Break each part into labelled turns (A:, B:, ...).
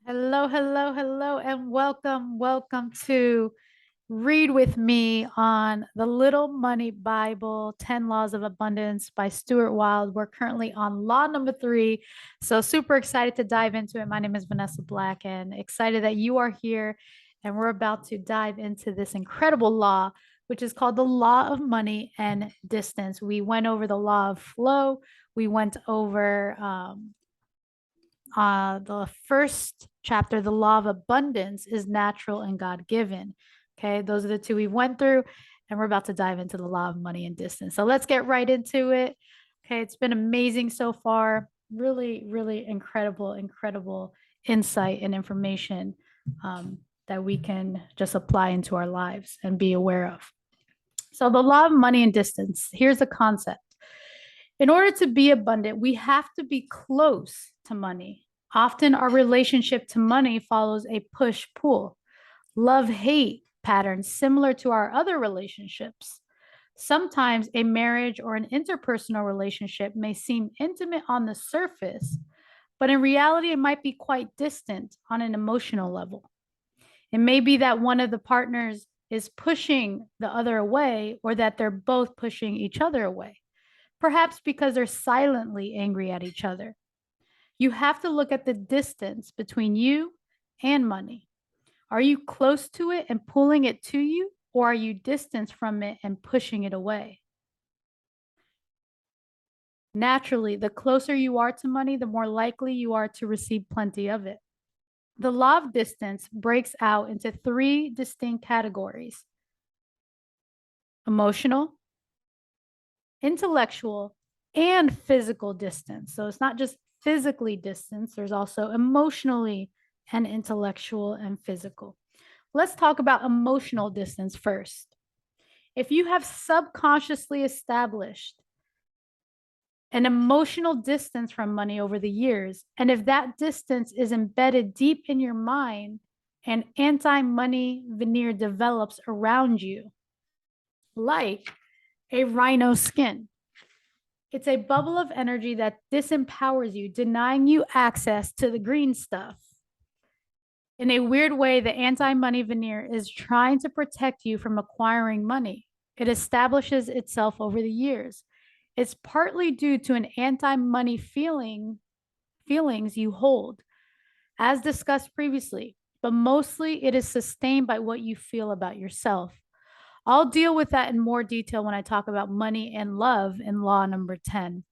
A: Hello, hello, hello, and welcome to Read with Me on the Little Money Bible 10 Laws of Abundance by Stuart Wilde. We're currently on law number 3. So, super excited to dive into it. My name is Vanessa Black, and excited that you are here. And we're about to dive into this incredible law, which is called the law of money and distance. We went over the law of flow, we went over the first chapter, the law of abundance, is natural and God given. Okay, those are the two we went through, and we're about to dive into the law of money and distance. So let's get right into it. Okay, it's been amazing so far. Really, really incredible insight and information that we can just apply into our lives and be aware of. So, the law of money and distance, here's the concept. In order to be abundant, we have to be close to money. Often, our relationship to money follows a push pull, love hate pattern similar to our other relationships. Sometimes a marriage or an interpersonal relationship may seem intimate on the surface, but in reality, it might be quite distant on an emotional level. It may be that one of the partners is pushing the other away, or that they're both pushing each other away, perhaps because they're silently angry at each other. You have to look at the distance between you and money. Are you close to it and pulling it to you, or are you distant from it and pushing it away? Naturally, the closer you are to money, the more likely you are to receive plenty of it. The law of distance breaks out into 3 distinct categories: emotional, intellectual, and physical distance. So it's not just physically distance, there's also emotionally and intellectual and physical. Let's talk about emotional distance first. If you have subconsciously established an emotional distance from money over the years, and if that distance is embedded deep in your mind, an anti money veneer develops around you, like a rhino skin. It's a bubble of energy that disempowers you, denying you access to the green stuff. In a weird way, the anti money veneer is trying to protect you from acquiring money. It establishes itself over the years. It's partly due to an anti money feelings you hold, as discussed previously, but mostly it is sustained by what you feel about yourself. I'll deal with that in more detail when I talk about money and love in law number 10.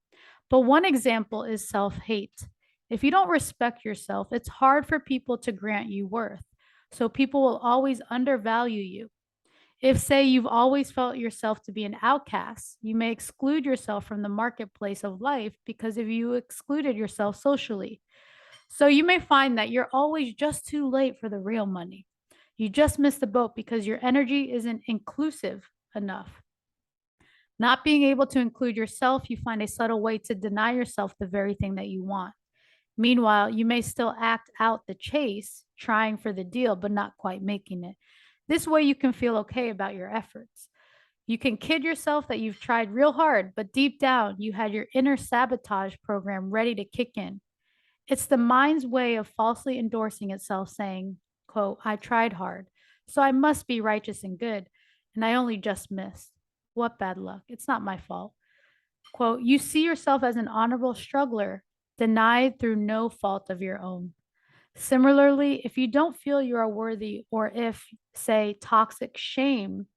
A: But one example is self hate. If you don't respect yourself, it's hard for people to grant you worth. So people will always undervalue you. If, say, you've always felt yourself to be an outcast, you may exclude yourself from the marketplace of life because if you excluded yourself socially. So you may find that you're always just too late for the real money. You just missed the boat because your energy isn't inclusive enough. Not being able to include yourself, you find a subtle way to deny yourself the very thing that you want. Meanwhile, you may still act out the chase, trying for the deal, but not quite making it. This way, you can feel okay about your efforts. You can kid yourself that you've tried real hard, but deep down, you had your inner sabotage program ready to kick in. It's the mind's way of falsely endorsing itself, saying, quote, I tried hard, so I must be righteous and good, and I only just missed. What bad luck. It's not my fault. Quote, you see yourself as an honorable struggler, denied through no fault of your own. Similarly, if you don't feel you are worthy, or if, say, toxic shame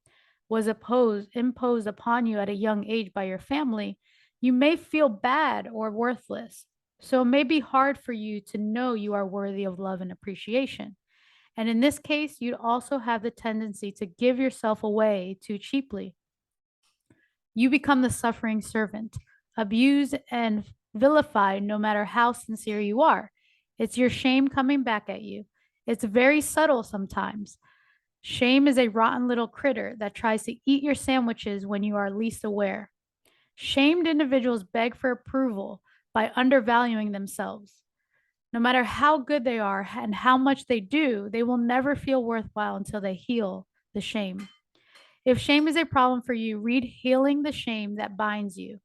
A: was imposed upon you at a young age by your family, you may feel bad or worthless. So it may be hard for you to know you are worthy of love and appreciation. And in this case, you'd also have the tendency to give yourself away too cheaply. You become the suffering servant, abused and vilified no matter how sincere you are. It's your shame coming back at you. It's very subtle sometimes. Shame is a rotten little critter that tries to eat your sandwiches when you are least aware. Shamed individuals beg for approval by undervaluing themselves. No matter how good they are and how much they do, they will never feel worthwhile until they heal the shame. If shame is a problem for you, read Healing the Shame That Binds You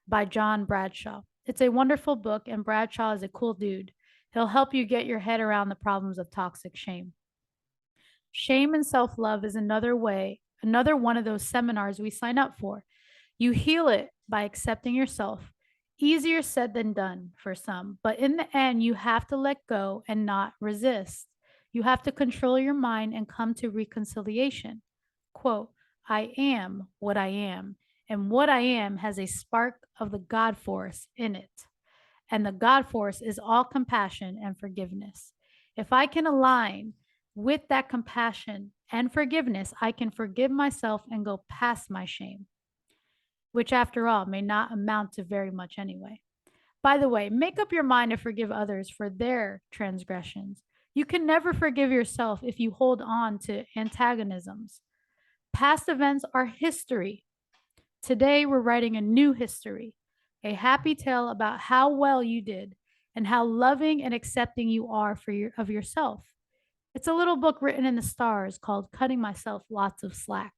A: by John Bradshaw. It's a wonderful book, and Bradshaw is a cool dude. He'll help you get your head around the problems of toxic shame. Shame and self love is another one of those seminars we sign up for. You heal it by accepting yourself. Easier said than done for some, but in the end, you have to let go and not resist. You have to control your mind and come to reconciliation. Quote, I am what I am, and what I am has a spark of the God force in it. And the God force is all compassion and forgiveness. If I can align with that compassion and forgiveness, I can forgive myself and go past my shame, which after all may not amount to very much anyway. By the way, make up your mind to forgive others for their transgressions. You can never forgive yourself if you hold on to antagonisms. Past events are history. Today, we're writing a new history, a happy tale about how well you did and how loving and accepting you are of yourself. It's a little book written in the stars called Cutting Myself Lots of Slack,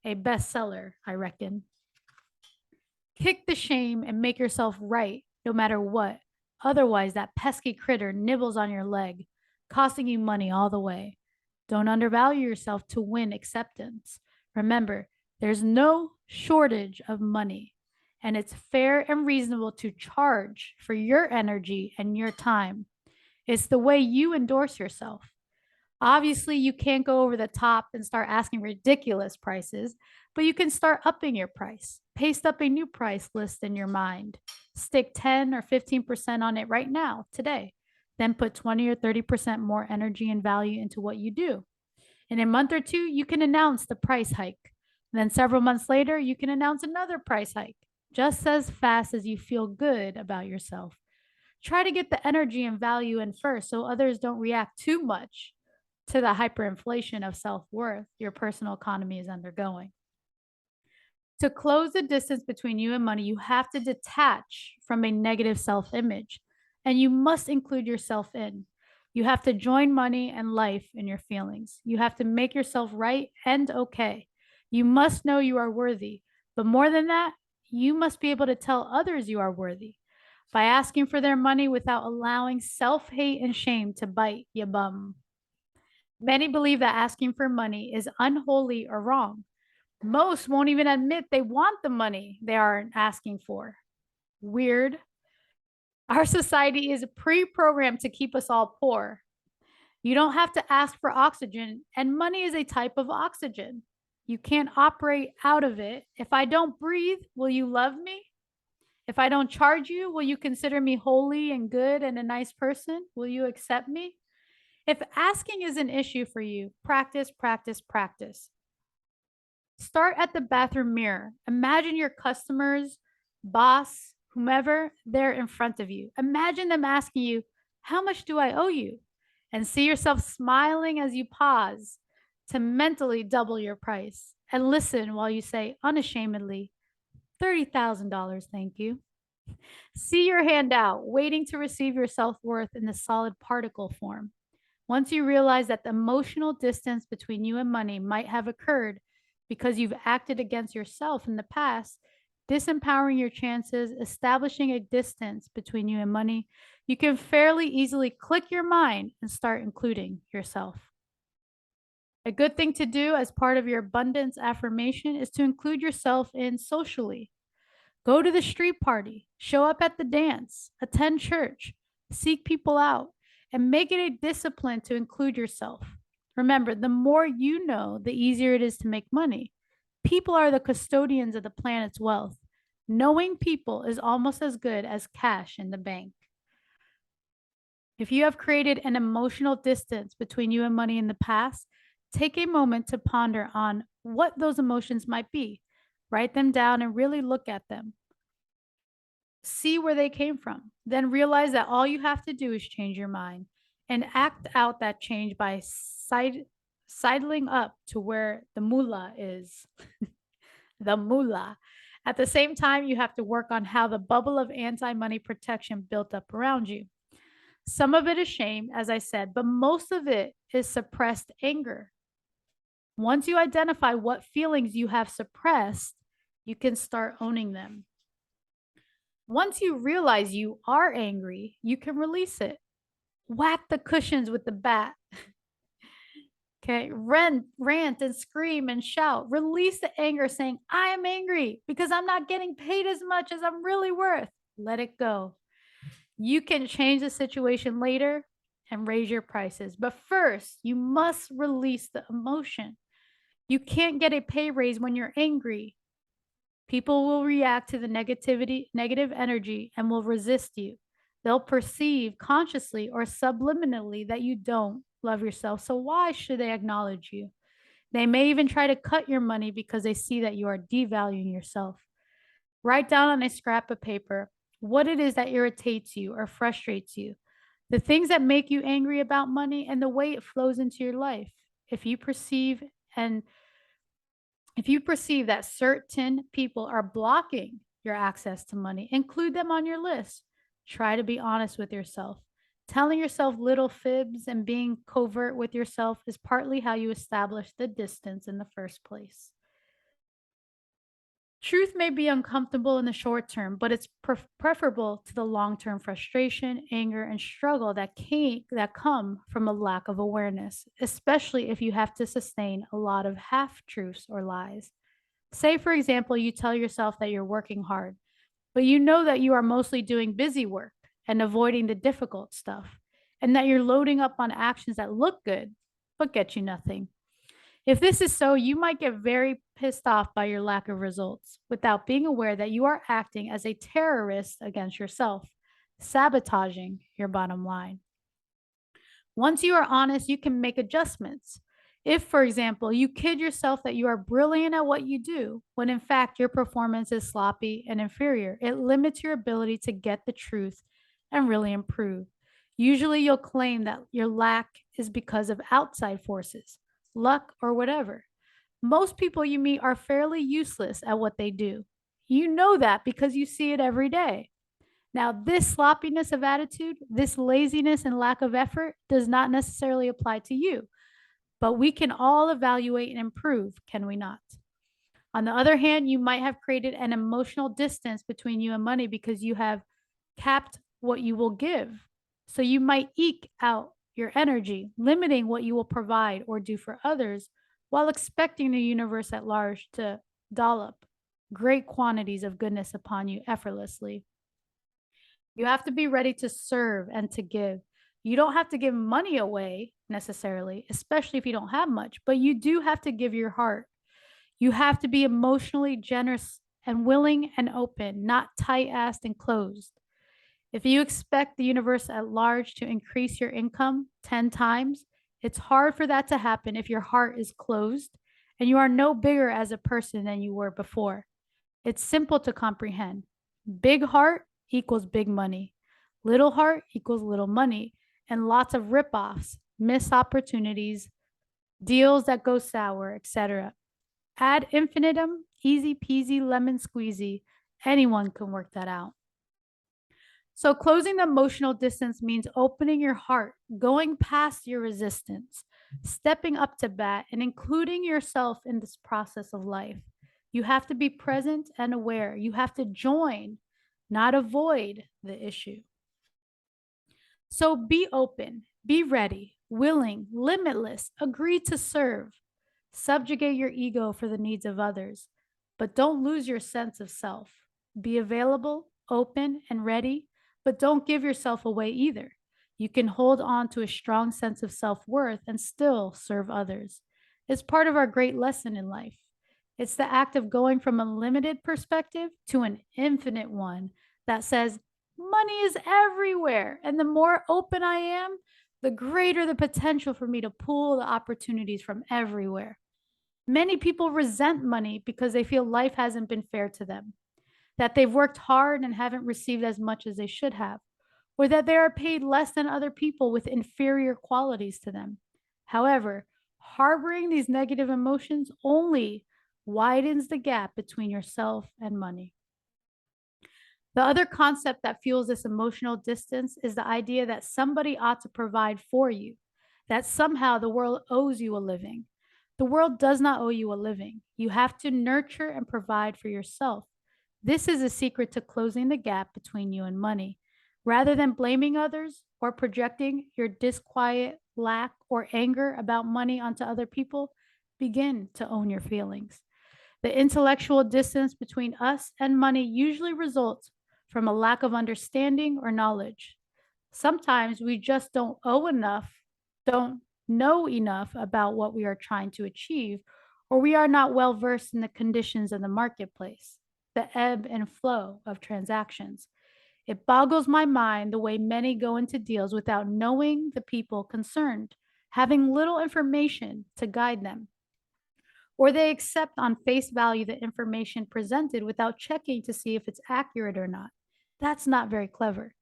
A: a bestseller, I reckon. Kick the shame and make yourself right no matter what. Otherwise, that pesky critter nibbles on your leg, costing you money all the way. Don't undervalue yourself to win acceptance. Remember, there's no shortage of money, and it's fair and reasonable to charge for your energy and your time. It's the way you endorse yourself. Obviously, you can't go over the top and start asking ridiculous prices, but you can start upping your price. Paste up a new price list in your mind. Stick 10 or 15% on it right now, today. Then put 20 or 30% more energy and value into what you do. In a month or two, you can announce the price hike. Then several months later, you can announce another price hike, just as fast as you feel good about yourself. Try to get the energy and value in first so others don't react too much to the hyperinflation of self-worth your personal economy is undergoing. To close the distance between you and money, you have to detach from a negative self-image, and you must include yourself in. You have to join money and life in your feelings. You have to make yourself right and okay. You must know you are worthy, but more than that, you must be able to tell others you are worthy by asking for their money without allowing self-hate and shame to bite your bum. Many believe that asking for money is unholy or wrong. Most won't even admit they want the money they are asking for. Weird. Our society is pre-programmed to keep us all poor. You don't have to ask for oxygen, and money is a type of oxygen. You can't operate out of it. If I don't breathe, will you love me? If I don't charge you, will you consider me holy and good and a nice person? Will you accept me? If asking is an issue for you, practice, practice, practice. Start at the bathroom mirror. Imagine your customers, boss, whomever, they're in front of you. Imagine them asking you, how much do I owe you? And see yourself smiling as you pause to mentally double your price. And listen while you say unashamedly, $30,000, thank you. See your hand out, waiting to receive your self-worth in the solid particle form. Once you realize that the emotional distance between you and money might have occurred because you've acted against yourself in the past, disempowering your chances, establishing a distance between you and money, you can fairly easily click your mind and start including yourself. A good thing to do as part of your abundance affirmation is to include yourself in socially. Go to the street party, show up at the dance, attend church, seek people out, and make it a discipline to include yourself. Remember, the more you know, the easier it is to make money. People are the custodians of the planet's wealth. Knowing people is almost as good as cash in the bank. If you have created an emotional distance between you and money in the past, take a moment to ponder on what those emotions might be. Write them down and really look at them. See where they came from. Then realize that all you have to do is change your mind and act out that change by sidling up to where the moolah is. The moolah. At the same time, you have to work on how the bubble of anti-money protection built up around you. Some of it is shame, as I said, but most of it is suppressed anger. Once you identify what feelings you have suppressed, you can start owning them. Once you realize you are angry, you can release it. Whack the cushions with the bat. Okay, rant and scream and shout. Release the anger saying, I am angry because I'm not getting paid as much as I'm really worth. Let it go. You can change the situation later and raise your prices. But first, you must release the emotion. You can't get a pay raise when you're angry. People will react to the negative energy, and will resist you. They'll perceive consciously or subliminally that you don't love yourself. So why should they acknowledge you? They may even try to cut your money because they see that you are devaluing yourself. Write down on a scrap of paper what it is that irritates you or frustrates you, the things that make you angry about money, and the way it flows into your life. If you perceive and if you perceive that certain people are blocking your access to money, include them on your list. Try to be honest with yourself. Telling yourself little fibs and being covert with yourself is partly how you establish the distance in the first place. Truth may be uncomfortable in the short term, but it's preferable to the long-term frustration, anger, and struggle that come from a lack of awareness, especially if you have to sustain a lot of half-truths or lies. Say, for example, you tell yourself that you're working hard, but you know that you are mostly doing busy work and avoiding the difficult stuff, and that you're loading up on actions that look good but get you nothing. If this is so, you might get very pissed off by your lack of results without being aware that you are acting as a terrorist against yourself, sabotaging your bottom line. Once you are honest, you can make adjustments. If, for example, you kid yourself that you are brilliant at what you do, when in fact your performance is sloppy and inferior, it limits your ability to get the truth and really improve. Usually, you'll claim that your lack is because of outside forces, luck, or whatever. Most people you meet are fairly useless at what they do. You know that because you see it every day. Now, this sloppiness of attitude, this laziness and lack of effort does not necessarily apply to you, but we can all evaluate and improve, can we not? On the other hand, you might have created an emotional distance between you and money because you have capped what you will give. So you might eke out your energy, limiting what you will provide or do for others, while expecting the universe at large to dollop great quantities of goodness upon you effortlessly. You have to be ready to serve and to give. You don't have to give money away necessarily, especially if you don't have much, but you do have to give your heart. You have to be emotionally generous and willing and open, not tight-assed and closed. If you expect the universe at large to increase your income 10 times, it's hard for that to happen if your heart is closed and you are no bigger as a person than you were before. It's simple to comprehend. Big heart equals big money. Little heart equals little money, and lots of rip-offs, missed opportunities, deals that go sour, etc. Ad infinitum, easy peasy, lemon squeezy. Anyone can work that out. So closing the emotional distance means opening your heart, going past your resistance, stepping up to bat, and including yourself in this process of life. You have to be present and aware. You have to join, not avoid the issue. So be open, be ready, willing, limitless, agree to serve. Subjugate your ego for the needs of others, but don't lose your sense of self. Be available, open, and ready, but don't give yourself away either. You can hold on to a strong sense of self-worth and still serve others. It's part of our great lesson in life. It's the act of going from a limited perspective to an infinite one that says, money is everywhere. And the more open I am, the greater the potential for me to pull the opportunities from everywhere. Many people resent money because they feel life hasn't been fair to them, that they've worked hard and haven't received as much as they should have, or that they are paid less than other people with inferior qualities to them. However, harboring these negative emotions only widens the gap between yourself and money. The other concept that fuels this emotional distance is the idea that somebody ought to provide for you, that somehow the world owes you a living. The world does not owe you a living. You have to nurture and provide for yourself. This is a secret to closing the gap between you and money. Rather than blaming others or projecting your disquiet, lack, or anger about money onto other people, begin to own your feelings. The intellectual distance between us and money usually results from a lack of understanding or knowledge. Sometimes we just don't owe enough, don't know enough about what we are trying to achieve, or we are not well versed in the conditions of the marketplace, the ebb and flow of transactions. It boggles my mind the way many go into deals without knowing the people concerned, having little information to guide them, or they accept on face value the information presented without checking to see if it's accurate or not. That's not very clever.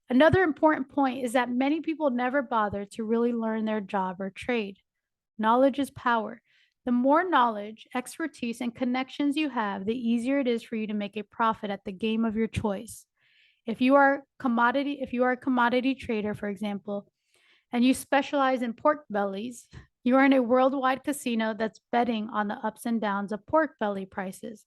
A: Another important point is that many people never bother to really learn their job or trade. Knowledge is power. The more knowledge, expertise, and connections you have, the easier it is for you to make a profit at the game of your choice. If you are a commodity trader, for example, and you specialize in pork bellies, you are in a worldwide casino that's betting on the ups and downs of pork belly prices.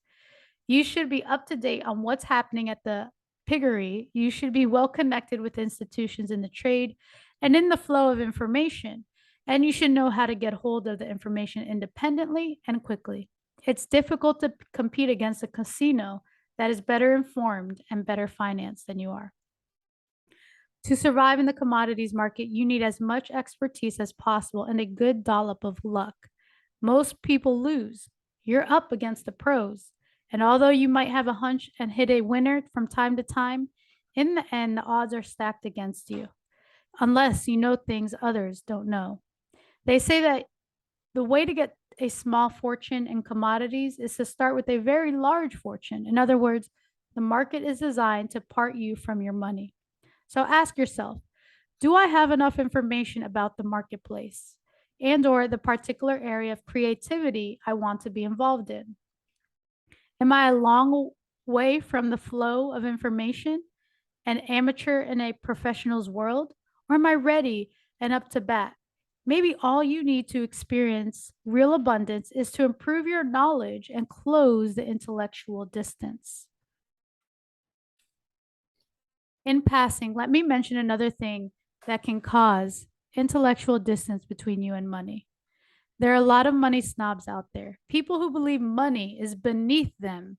A: You should be up to date on what's happening at the piggery. You should be well connected with institutions in the trade and in the flow of information. And you should know how to get hold of the information independently and quickly. It's difficult to compete against a casino that is better informed and better financed than you are. To survive in the commodities market, you need as much expertise as possible and a good dollop of luck. Most people lose. You're up against the pros. And although you might have a hunch and hit a winner from time to time, in the end, the odds are stacked against you, unless you know things others don't know. They say that the way to get a small fortune in commodities is to start with a very large fortune. In other words, the market is designed to part you from your money. So ask yourself, do I have enough information about the marketplace and or the particular area of creativity I want to be involved in? Am I a long way from the flow of information, an amateur in a professional's world, or am I ready and up to bat? Maybe all you need to experience real abundance is to improve your knowledge and close the intellectual distance. In passing, let me mention another thing that can cause intellectual distance between you and money. There are a lot of money snobs out there, people who believe money is beneath them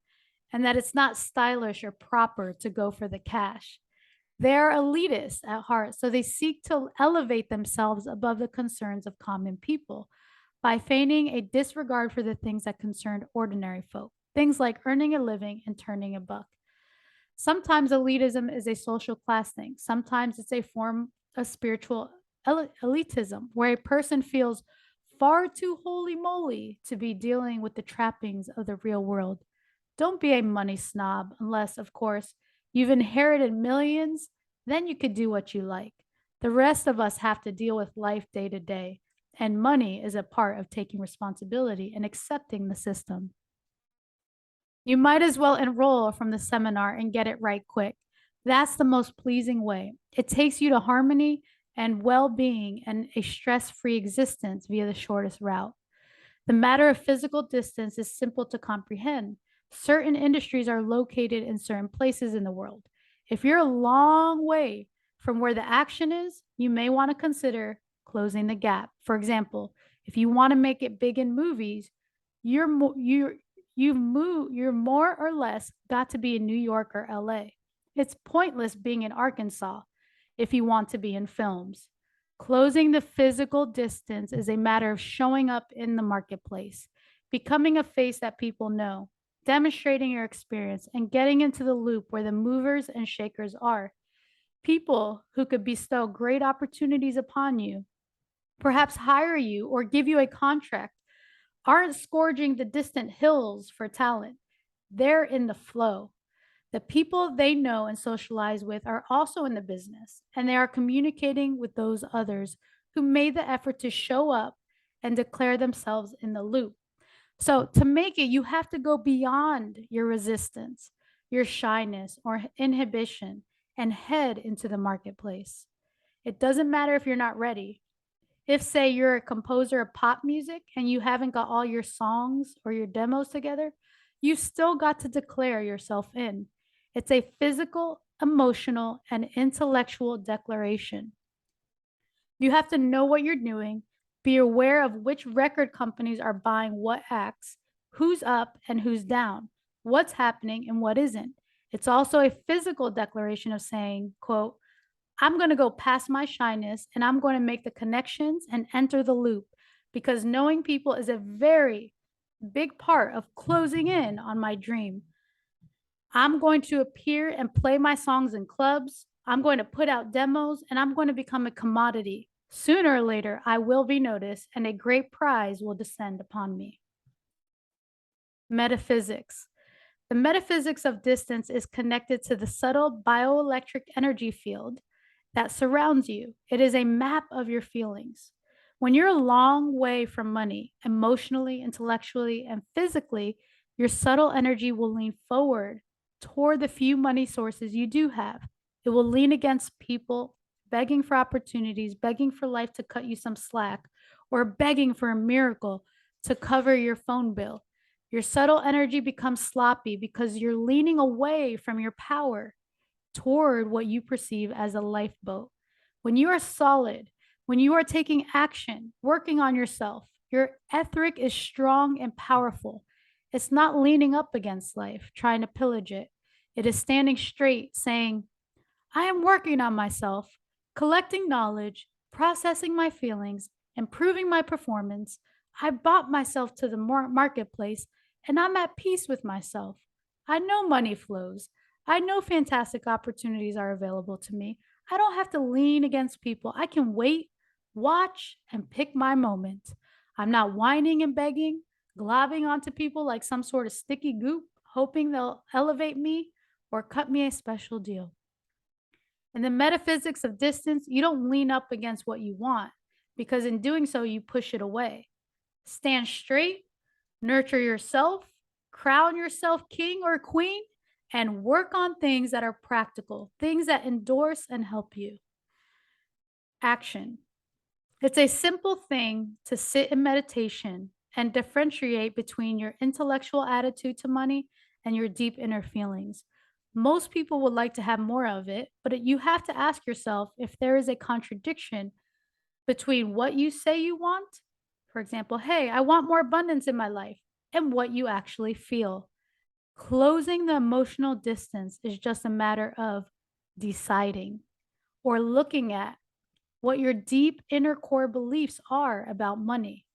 A: and that it's not stylish or proper to go for the cash. They're elitists at heart, so they seek to elevate themselves above the concerns of common people by feigning a disregard for the things that concern ordinary folk, things like earning a living and turning a buck. Sometimes elitism is a social class thing. Sometimes it's a form of spiritual elitism where a person feels far too holy moly to be dealing with the trappings of the real world. Don't be a money snob unless, of course, you've inherited millions, then you could do what you like. The rest of us have to deal with life day to day, and money is a part of taking responsibility and accepting the system. You might as well enroll from the seminar and get it right quick. That's the most pleasing way. It takes you to harmony and well being and a stress free existence via the shortest route. The matter of physical distance is simple to comprehend. Certain industries are located in certain places in the world. If you're a long way from where the action is, you may want to consider closing the gap. For example, if you want to make it big in movies, you're more or less got to be in New York or LA. It's pointless being in Arkansas if you want to be in films. Closing the physical distance is a matter of showing up in the marketplace, becoming a face that people know, demonstrating your experience, and getting into the loop where the movers and shakers are. People who could bestow great opportunities upon you, perhaps hire you or give you a contract, aren't scourging the distant hills for talent. They're in the flow. The people they know and socialize with are also in the business, and they are communicating with those others who made the effort to show up and declare themselves in the loop. So, to make it, you have to go beyond your resistance, your shyness, or inhibition and head into the marketplace. It doesn't matter if you're not ready. If, say, you're a composer of pop music and you haven't got all your songs or your demos together, you still got to declare yourself in. It's a physical emotional, and intellectual declaration. You have to know what you're doing, be aware of which record companies are buying what acts, who's up and who's down, what's happening and what isn't. It's also a physical declaration of saying, quote, I'm going to go past my shyness and I'm going to make the connections and enter the loop, because knowing people is a very big part of closing in on my dream. I'm going to appear and play my songs in clubs. I'm going to put out demos and I'm going to become a commodity. Sooner or later, I will be noticed and a great prize will descend upon me. Metaphysics. The metaphysics of distance is connected to the subtle bioelectric energy field that surrounds you. It is a map of your feelings. When you're a long way from money, emotionally, intellectually, and physically, your subtle energy will lean forward toward the few money sources you do have. It will lean against people begging for opportunities, begging for life to cut you some slack, or begging for a miracle to cover your phone bill. Your subtle energy becomes sloppy because you're leaning away from your power toward what you perceive as a lifeboat. When you are solid, when you are taking action, working on yourself, your etheric is strong and powerful. It's not leaning up against life, trying to pillage it. It is standing straight, saying, I am working on myself, collecting knowledge, processing my feelings, improving my performance. I bought myself to the marketplace and I'm at peace with myself. I know money flows. I know fantastic opportunities are available to me. I don't have to lean against people. I can wait, watch, and pick my moment. I'm not whining and begging, globbing onto people like some sort of sticky goop, hoping they'll elevate me or cut me a special deal. In the metaphysics of distance, you don't lean up against what you want, because in doing so, you push it away. Stand straight, nurture yourself, crown yourself king or queen, and work on things that are practical, things that endorse and help you. Action. It's a simple thing to sit in meditation and differentiate between your intellectual attitude to money and your deep inner feelings. Most people would like to have more of it, but you have to ask yourself if there is a contradiction between what you say you want, for example, hey, I want more abundance in my life, and what you actually feel. Closing the emotional distance is just a matter of deciding or looking at what your deep inner core beliefs are about money.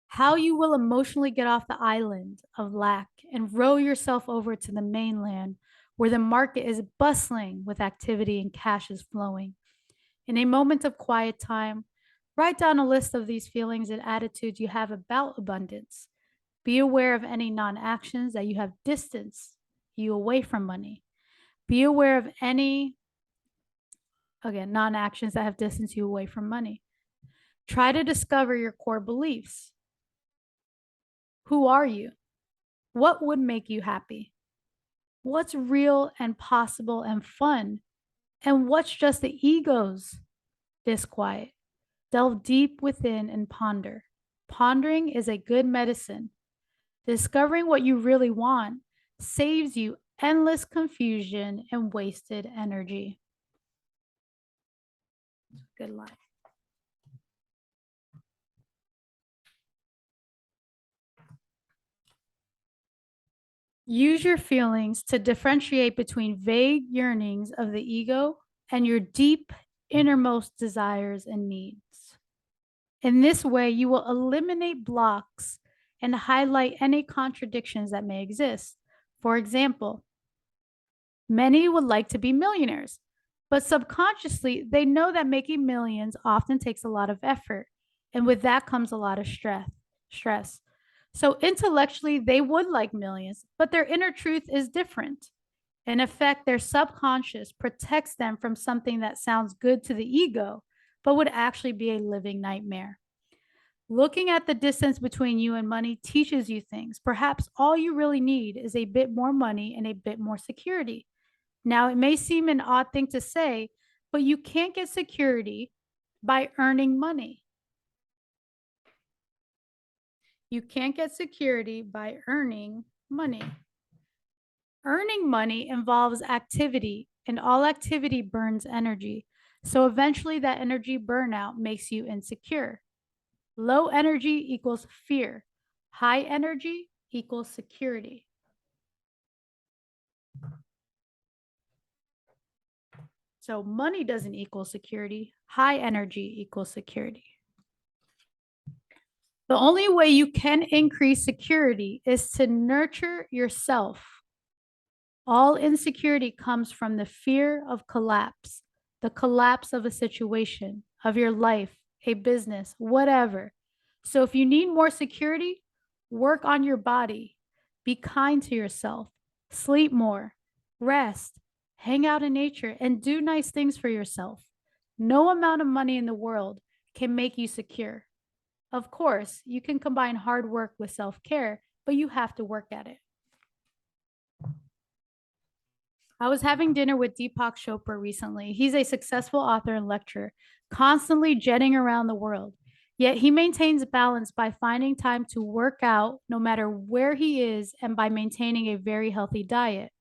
A: How you will emotionally get off the island of lack and row yourself over to the mainland where the market is bustling with activity and cash is flowing. In a moment of quiet time, write down a list of these feelings and attitudes you have about abundance. Be aware of any non-actions that you have distanced you away from money. Be aware of any, again, non-actions that have distanced you away from money. Try to discover your core beliefs. Who are you? What would make you happy? What's real and possible and fun? And what's just the ego's disquiet? Delve deep within and ponder. Pondering is a good medicine. Discovering what you really want saves you endless confusion and wasted energy. Good line. Use your feelings to differentiate between vague yearnings of the ego and your deep innermost desires and needs. In this way, you will eliminate blocks and highlight any contradictions that may exist. For example, many would like to be millionaires, but subconsciously, they know that making millions often takes a lot of effort. And with that comes a lot of stress. So intellectually, they would like millions, but their inner truth is different. In effect, their subconscious protects them from something that sounds good to the ego, but would actually be a living nightmare. Looking at the distance between you and money teaches you things. Perhaps all you really need is a bit more money and a bit more security. Now, it may seem an odd thing to say, but you can't get security by earning money. You can't get security by earning money. Earning money involves activity, and all activity burns energy. So eventually, that energy burnout makes you insecure. Low energy equals fear, high energy equals security. So money doesn't equal security, high energy equals security. The only way you can increase security is to nurture yourself. All insecurity comes from the fear of collapse, the collapse of a situation, of your life, a business, whatever. So if you need more security, work on your body, be kind to yourself, sleep more, rest, hang out in nature, and do nice things for yourself. No amount of money in the world can make you secure. Of course, you can combine hard work with self care, but you have to work at it. I was having dinner with Deepak Chopra recently. He's a successful author and lecturer, constantly jetting around the world. Yet he maintains balance by finding time to work out no matter where he is and by maintaining a very healthy diet.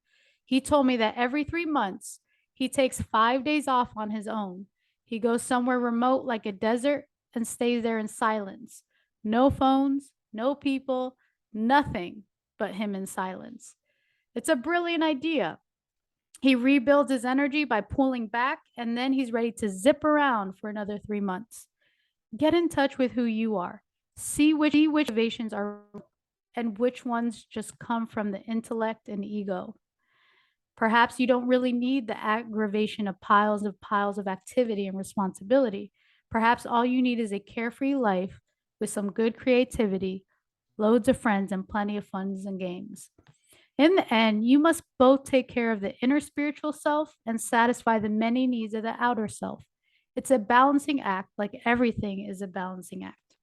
A: He told me that every 3 months, he takes 5 days off on his own. He goes somewhere remote like a desert and stays there in silence. No phones, no people, nothing but him in silence. It's a brilliant idea. He rebuilds his energy by pulling back, and then he's ready to zip around for another 3 months. Get in touch with who you are. See which motivations are and which ones just come from the intellect and ego. Perhaps you don't really need the aggravation of piles of activity and responsibility. Perhaps all you need is a carefree life with some good creativity, loads of friends, and plenty of fun and games. In the end, you must both take care of the inner spiritual self and satisfy the many needs of the outer self. It's a balancing act, like everything is a balancing act.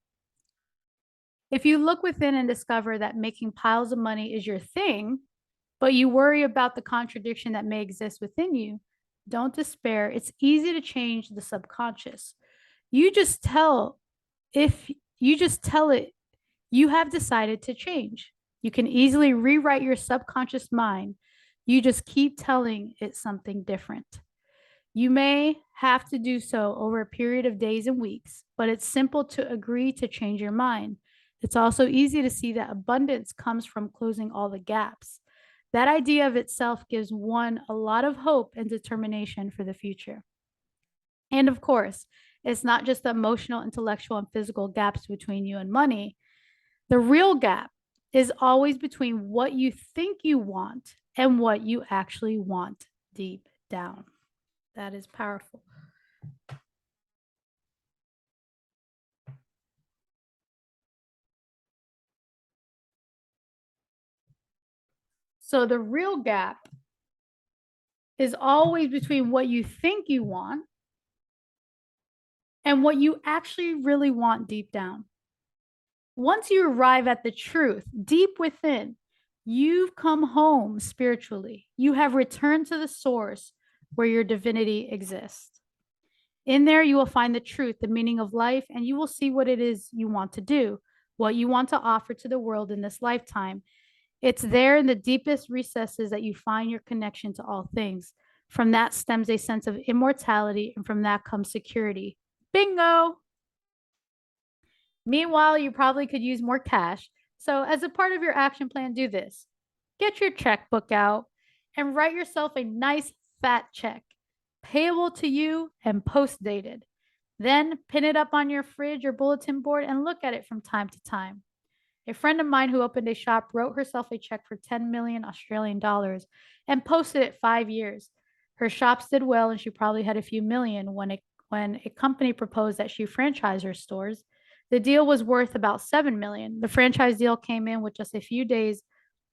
A: If you look within and discover that making piles of money is your thing, but you worry about the contradiction that may exist within you, don't despair. It's easy to change the subconscious. You just tell, if you just tell it, you have decided to change. You can easily rewrite your subconscious mind. You just keep telling it something different. You may have to do so over a period of days and weeks, but it's simple to agree to change your mind. It's also easy to see that abundance comes from closing all the gaps. That idea of itself gives one a lot of hope and determination for the future. And of course, it's not just the emotional, intellectual, and physical gaps between you and money. The real gap is always between what you think you want and what you actually want deep down. That is powerful. So the real gap is always between what you think you want and what you actually really want deep down. Once you arrive at the truth deep within, you've come home spiritually. You have returned to the source where your divinity exists. In there, you will find the truth, the meaning of life, and you will see what it is you want to do, what you want to offer to the world in this lifetime. It's there in the deepest recesses that you find your connection to all things. From that stems a sense of immortality, and from that comes security. Bingo! Meanwhile, you probably could use more cash. So, as a part of your action plan, do this: get your checkbook out and write yourself a nice fat check, payable to you and post dated. Then pin it up on your fridge or bulletin board and look at it from time to time. A friend of mine who opened a shop wrote herself a check for 10 million Australian dollars and posted it 5 years. Her shops did well and she probably had a few million when a company proposed that she franchise her stores. The deal was worth about 7 million. The franchise deal came in with just a few days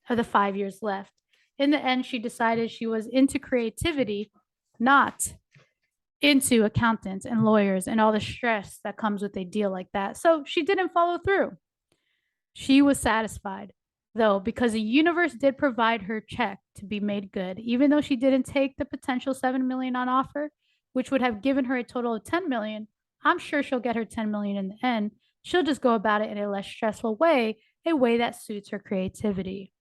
A: of the 5 years left. In the end, she decided she was into creativity, not into accountants and lawyers and all the stress that comes with a deal like that. So she didn't follow through. She was satisfied, though, because the universe did provide her check to be made good, even though she didn't take the potential 7 million on offer, which would have given her a total of 10 million. I'm sure she'll get her 10 million in the end. She'll just go about it in a less stressful way, a way that suits her creativity.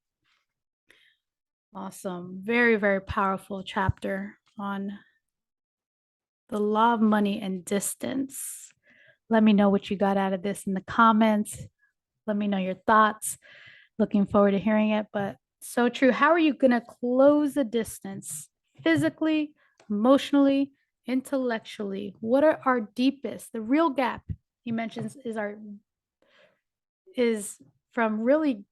A: Awesome. Very, very powerful chapter on the law of money and distance. Let me know what you got out of this in the comments. Let me know your thoughts. Looking forward to hearing it. But so true. How are you going to close the distance physically, emotionally, intellectually? What are our deepest, the real gap he mentions is from really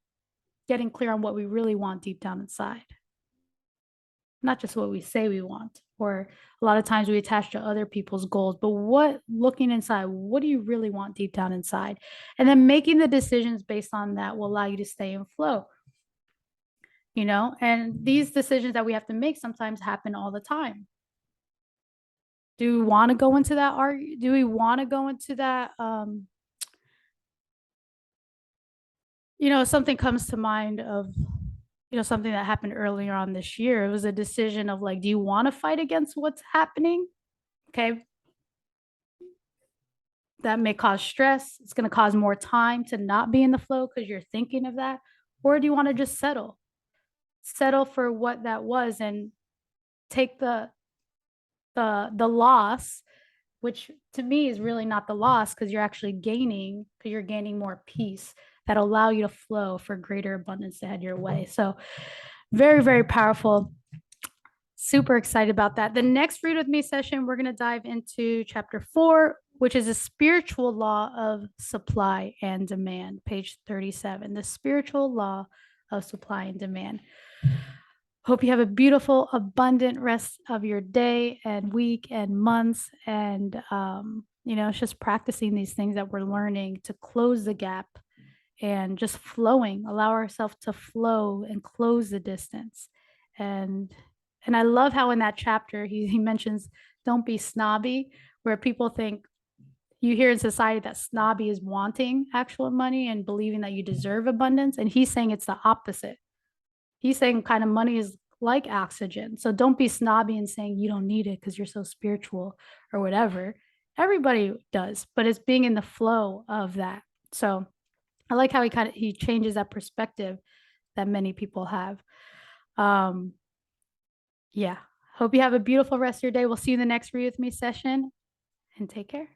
A: getting clear on what we really want deep down inside, not just what we say we want. Or a lot of times we attach to other people's goals, but what looking inside, what do you really want deep down inside? And then making the decisions based on that will allow you to stay in flow, and these decisions that we have to make sometimes happen all the time. Do we want to go into that do we want to go into that something comes to mind of something that happened earlier on this year. It was a decision of like, do you want to fight against what's happening? Okay, that may cause stress. It's going to cause more time to not be in the flow because you're thinking of that. Or do you want to just settle for what that was and take the loss, which to me is really not the loss, because you're actually gaining, because you're gaining more peace that allow you to flow for greater abundance to head your way. So very, very powerful. Super excited about that. The next Read With Me session, we're going to dive into chapter 4, which is a spiritual law of supply and demand, page 37, the spiritual law of supply and demand. Hope you have a beautiful, abundant rest of your day and week and months. And, it's just practicing these things that we're learning to close the gap and just flowing, allow ourselves to flow and close the distance. And I love how in that chapter he mentions, don't be snobby, where people think, you hear in society that snobby is wanting actual money and believing that you deserve abundance. And he's saying it's the opposite. He's saying kind of money is like oxygen. So don't be snobby and saying you don't need it because you're so spiritual or whatever. Everybody does, but it's being in the flow of that. So I like how he changes that perspective that many people have. Yeah. Hope you have a beautiful rest of your day. We'll see you in the next Read With Me session, and take care.